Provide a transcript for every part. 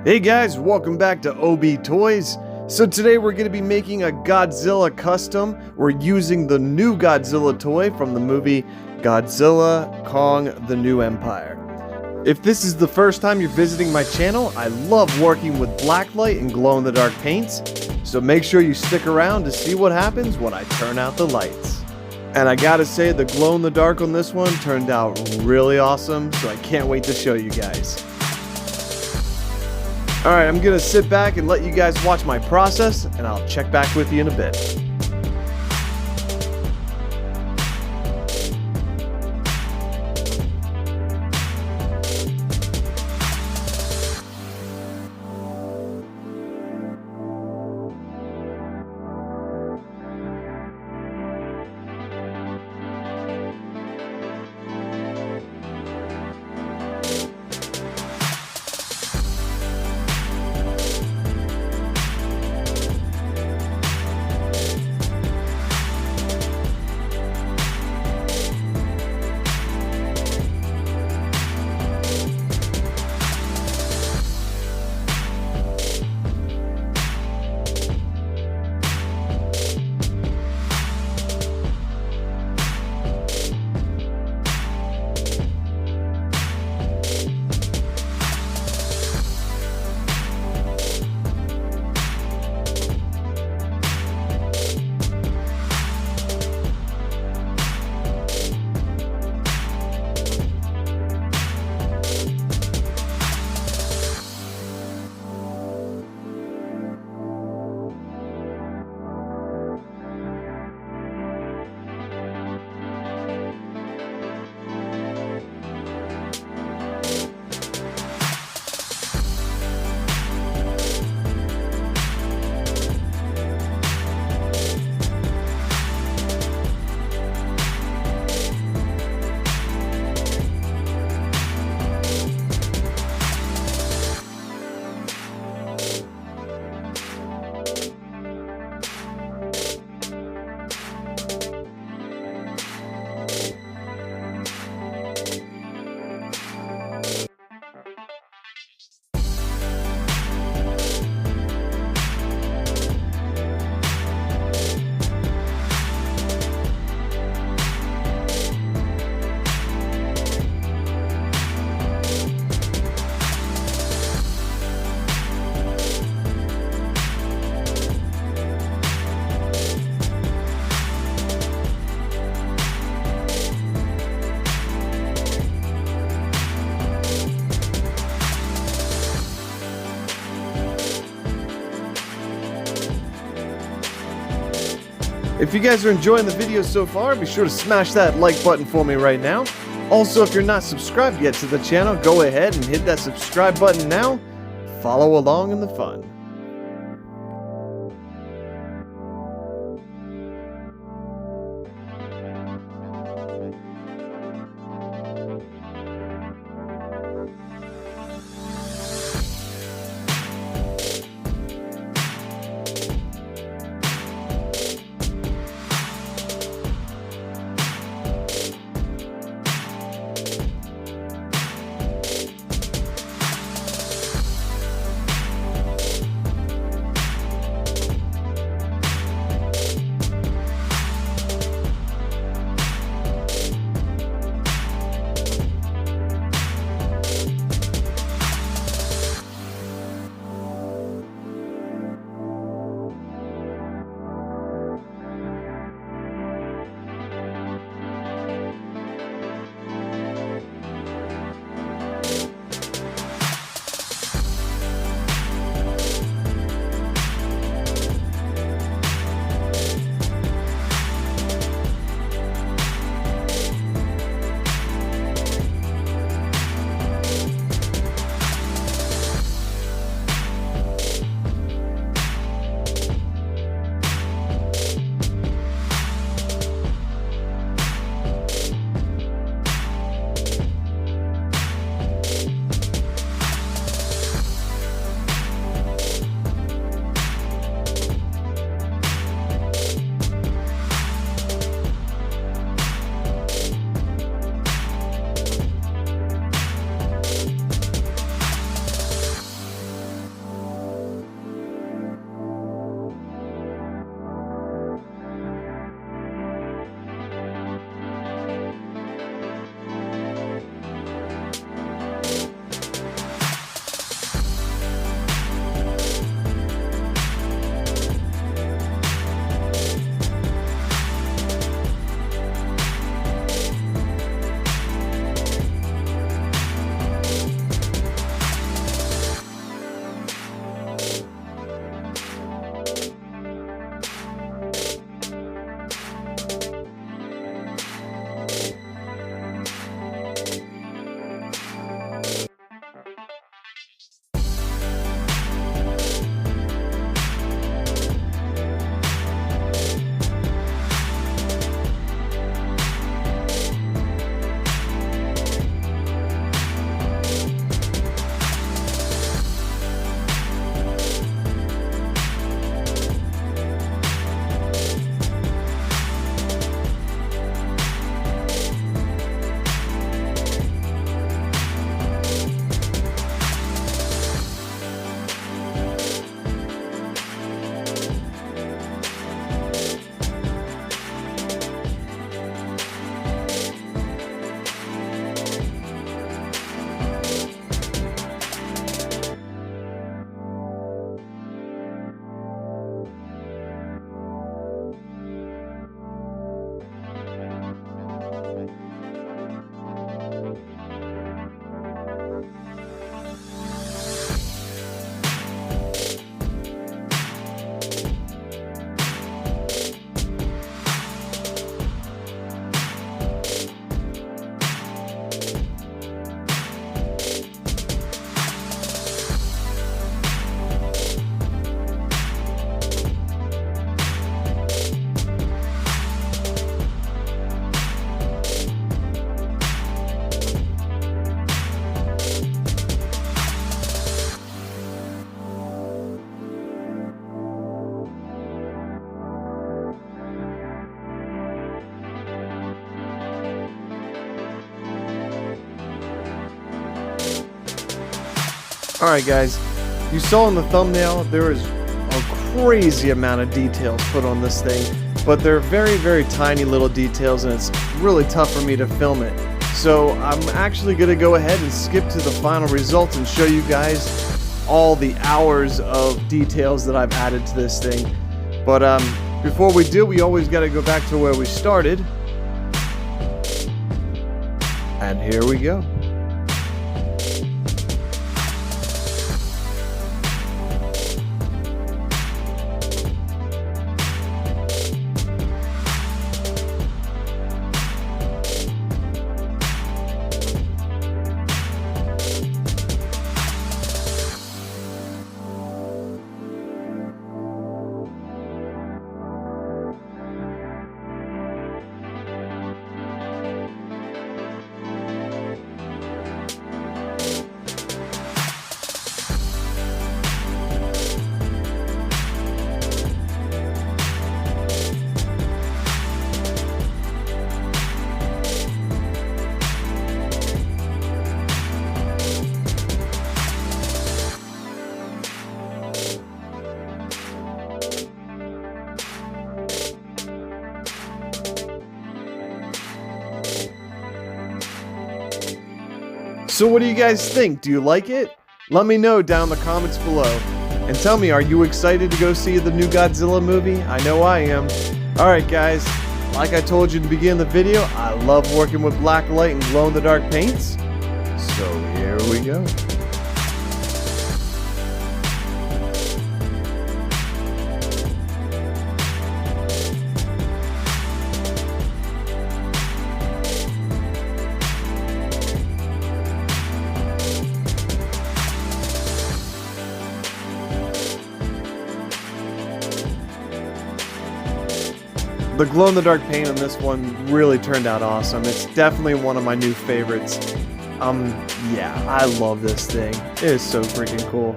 Hey guys, welcome back to OB Toys. So today we're going to be making a Godzilla custom. We're using the new Godzilla toy from the movie Godzilla Kong the New Empire. If this is the first time you're visiting my channel, I love working with blacklight and glow-in-the-dark paints, so make sure you stick around to see what happens when I turn out the lights. And I gotta say, the glow-in-the-dark on this one turned out really awesome, so I can't wait to show you guys. Alright, I'm gonna sit back and let you guys watch my process, and I'll check back with you in a bit. If you guys are enjoying the video so far, be sure to smash that like button for me right now. Also, if you're not subscribed yet to the channel, go ahead and hit that subscribe button now. Follow along in the fun. Alright guys, you saw in the thumbnail there is a crazy amount of details put on this thing, but they're very tiny little details and it's really tough for me to film it. So I'm actually going to go ahead and skip to the final results and show you guys all the hours of details that I've added to this thing. But before we do, we always got to go back to where we started. And here we go. So what do you guys think? Do you like it? Let me know down in the comments below. And tell me, are you excited to go see the new Godzilla movie? I know I am. Alright guys, like I told you at the beginning of the video, I love working with black light and glow-in-the-dark paints. So here we go. The glow-in-the-dark paint on this one really turned out awesome. It's definitely one of my new favorites. Yeah, I love this thing. It is so freaking cool.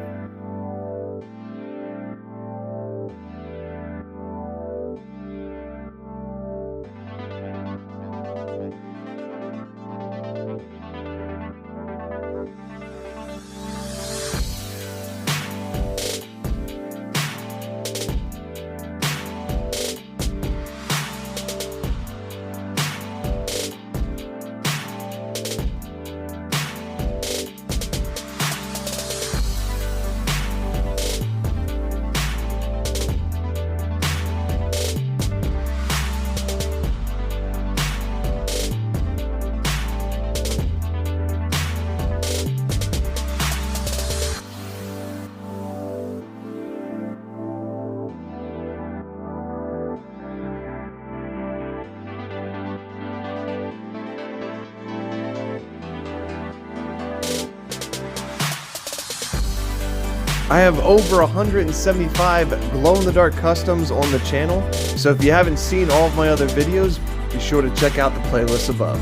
I have over 175 glow-in-the-dark customs on the channel, so if you haven't seen all of my other videos, be sure to check out the playlist above.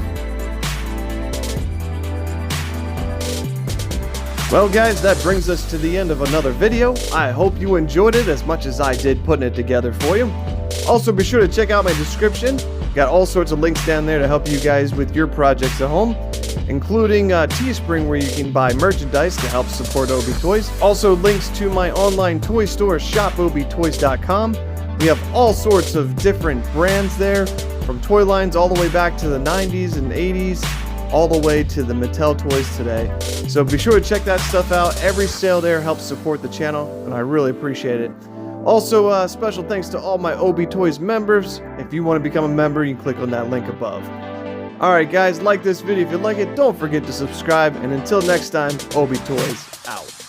Well guys, that brings us to the end of another video. I hope you enjoyed it as much as I did putting it together for you. Also be sure to check out my description. Got all sorts of links down there to help you guys with your projects at home, including Teespring, where you can buy merchandise to help support Obi Toys. Also links to my online toy store, shopobitoys.com. We have all sorts of different brands there, from toy lines all the way back to the 90s and 80s, all the way to the Mattel toys today. So be sure to check that stuff out. Every sale there helps support the channel, and I really appreciate it. Also, special thanks to all my Obi Toys members. If you want to become a member, you can click on that link above. Alright guys, like this video if you like it, don't forget to subscribe, and until next time, Obi Toys out.